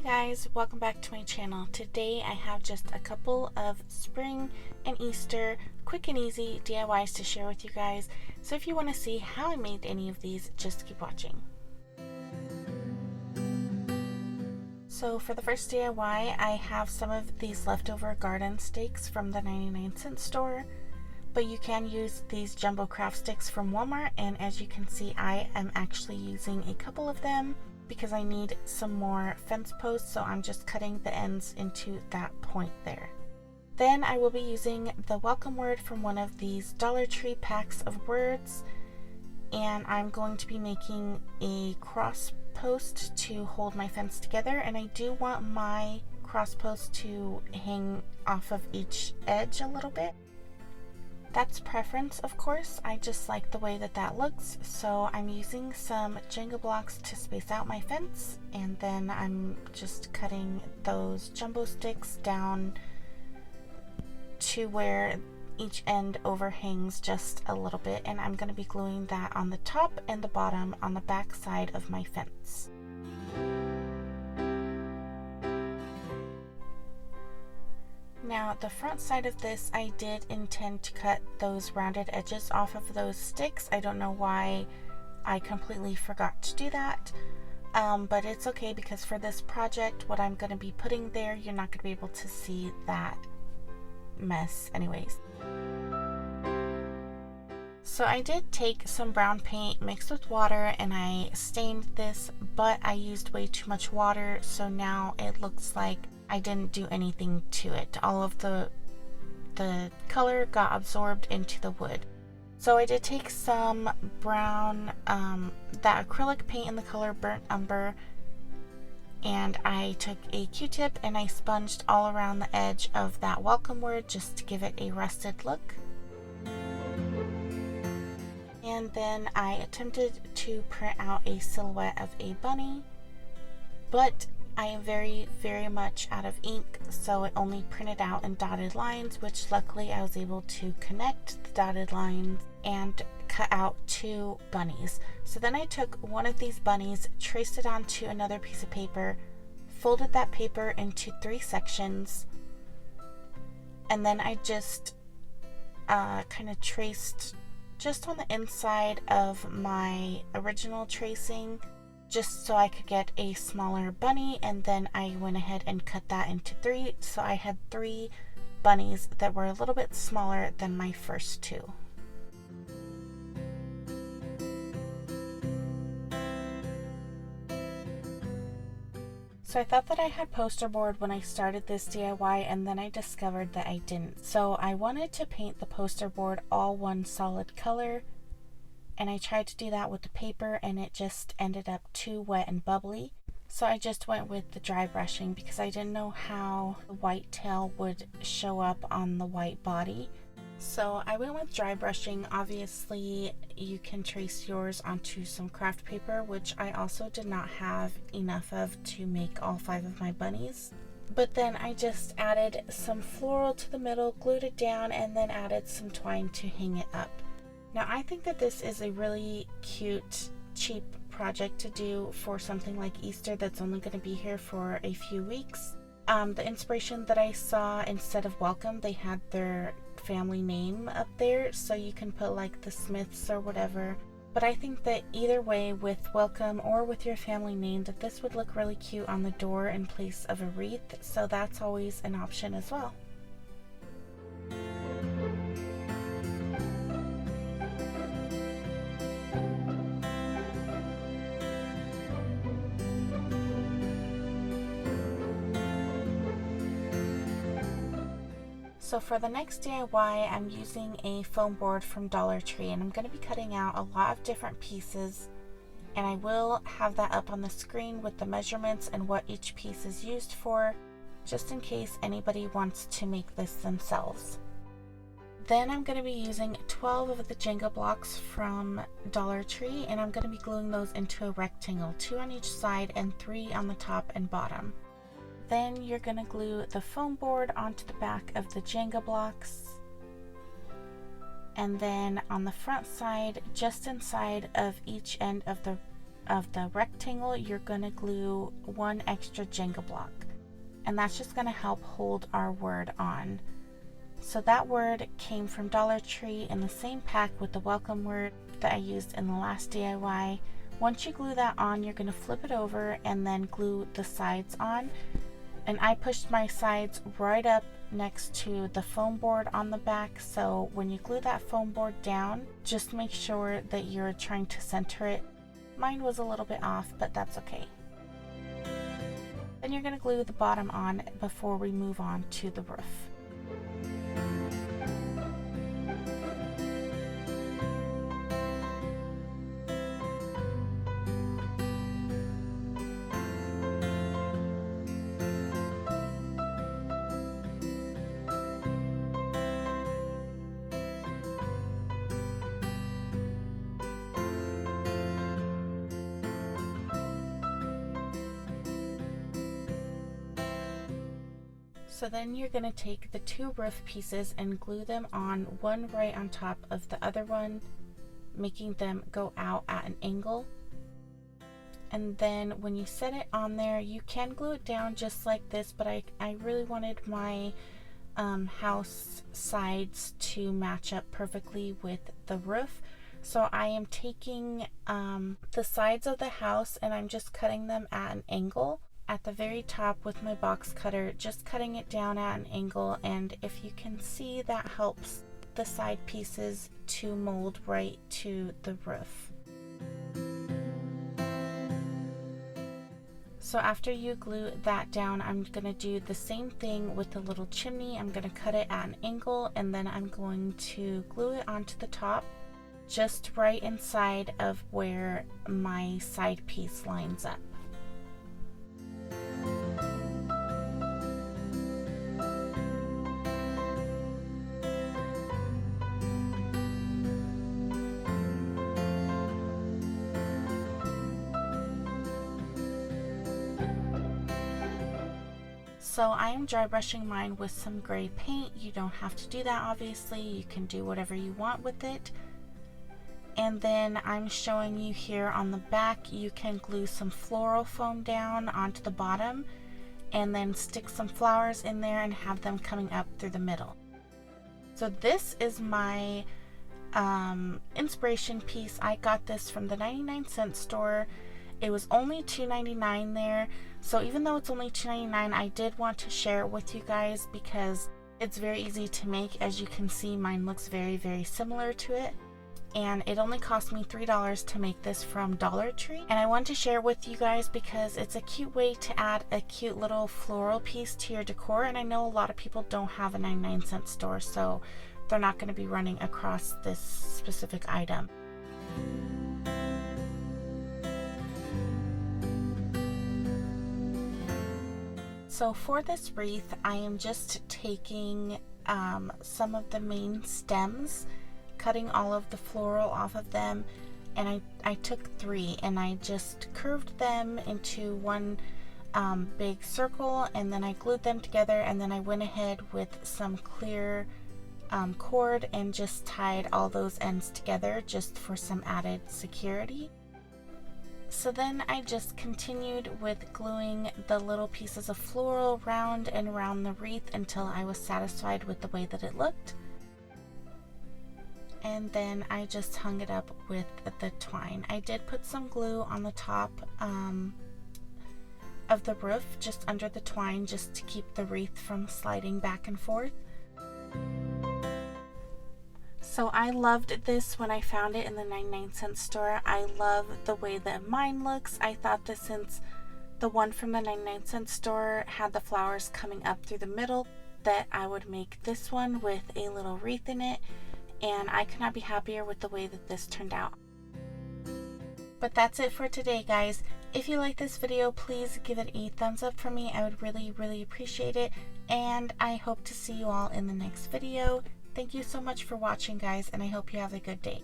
Hey guys, welcome back to my channel. Today I have just a couple of spring and Easter quick and easy DIYs to share with you guys. So if you want to see how I made any of these, just keep watching. So for the first DIY, I have some of these leftover garden stakes from the 99-cent store. But you can use these jumbo craft sticks from Walmart, and as you can see, I am actually using a couple of them because I need some more fence posts, so I'm just cutting the ends into that point there. Then I will be using the welcome word from one of these Dollar Tree packs of words, and I'm going to be making a cross post to hold my fence together, and I do want my cross post to hang off of each edge a little bit. That's preference, of course. I just like the way that that looks, so I'm using some Jenga blocks to space out my fence, and then I'm just cutting those jumbo sticks down to where each end overhangs just a little bit, and I'm going to be gluing that on the top and the bottom on the back side of my fence. Now the front side of this, I did intend to cut those rounded edges off of those sticks. I don't know why I completely forgot to do that, but it's okay because for this project, what I'm going to be putting there, you're not going to be able to see that mess anyways. So I did take some brown paint mixed with water and I stained this, but I used way too much water, so now it looks like I didn't do anything to it. All of the color got absorbed into the wood. So I did take some brown, that acrylic paint in the color Burnt Umber, and I took a Q-tip and I sponged all around the edge of that welcome word just to give it a rusted look. And then I attempted to print out a silhouette of a bunny, but I am very much out of ink, so it only printed out in dotted lines, which luckily I was able to connect the dotted lines and cut out two bunnies. So then I took one of these bunnies, traced it onto another piece of paper, folded that paper into 3 sections, and then I just kind of traced just on the inside of my original tracing, just so I could get a smaller bunny, and then I went ahead and cut that into 3, so I had 3 bunnies that were a little bit smaller than my first 2. So I thought that I had poster board when I started this DIY, and then I discovered that I didn't. So I wanted to paint the poster board all one solid color, and I tried to do that with the paper and it just ended up too wet and bubbly. So I just went with the dry brushing because I didn't know how the white tail would show up on the white body. So I went with dry brushing. Obviously you can trace yours onto some craft paper, which I also did not have enough of to make all 5 of my bunnies. But then I just added some floral to the middle, glued it down, and then added some twine to hang it up. Now I think that this is a really cute, cheap project to do for something like Easter that's only going to be here for a few weeks. The inspiration that I saw, instead of welcome, they had their family name up there, so you can put like the Smiths or whatever. But I think that either way, with welcome or with your family name, that this would look really cute on the door in place of a wreath, so that's always an option as well. So for the next DIY, I'm using a foam board from Dollar Tree, and I'm going to be cutting out a lot of different pieces, and I will have that up on the screen with the measurements and what each piece is used for, just in case anybody wants to make this themselves. Then I'm going to be using 12 of the Jenga blocks from Dollar Tree, and I'm going to be gluing those into a rectangle, 2 on each side and 3 on the top and bottom. Then you're going to glue the foam board onto the back of the Jenga blocks, and then on the front side, just inside of each end of the of the rectangle, you're going to glue one extra Jenga block. And that's just going to help hold our word on. So that word came from Dollar Tree in the same pack with the welcome word that I used in the last DIY. Once you glue that on, you're going to flip it over and then glue the sides on. And I pushed my sides right up next to the foam board on the back, so when you glue that foam board down, just make sure that you're trying to center it. Mine was a little bit off, but that's okay. Then you're going to glue the bottom on before we move on to the roof. So then you're going to take the two roof pieces and glue them on, one right on top of the other one, making them go out at an angle. And then when you set it on there, you can glue it down just like this, but I really wanted my house sides to match up perfectly with the roof. So I am taking the sides of the house and I'm just cutting them at an angle at the very top with my box cutter, just cutting it down at an angle. And if you can see, that helps the side pieces to mold right to the roof. So after you glue that down, I'm going to do the same thing with the little chimney. I'm going to cut it at an angle and then I'm going to glue it onto the top, just right inside of where my side piece lines up. So I am dry brushing mine with some gray paint. You don't have to do that, obviously. You can do whatever you want with it. And then I'm showing you here on the back, you can glue some floral foam down onto the bottom and then stick some flowers in there and have them coming up through the middle. So this is my inspiration piece. I got this from the 99-cent store. It was only $2.99 there. So even though it's only $2.99, I did want to share it with you guys because it's very easy to make. As you can see, mine looks very, very similar to it. And it only cost me $3 to make this from Dollar Tree. And I want to share with you guys because it's a cute way to add a cute little floral piece to your decor. And I know a lot of people don't have a 99-cent store, so they're not going to be running across this specific item. So for this wreath, I am just taking some of the main stems, cutting all of the floral off of them, and I took 3 and I just curved them into one big circle, and then I glued them together, and then I went ahead with some clear cord and just tied all those ends together just for some added security. So then I just continued with gluing the little pieces of floral round and around the wreath until I was satisfied with the way that it looked. And then I just hung it up with the twine. I did put some glue on the top of the roof, just under the twine, just to keep the wreath from sliding back and forth. So I loved this when I found it in the 99-cent store. I love the way that mine looks. I thought that since the one from the 99-cent store had the flowers coming up through the middle, that I would make this one with a little wreath in it. And I could not be happier with the way that this turned out. But that's it for today, guys. If you like this video, please give it a thumbs up for me. I would really, really appreciate it. And I hope to see you all in the next video. Thank you so much for watching, guys, and I hope you have a good day.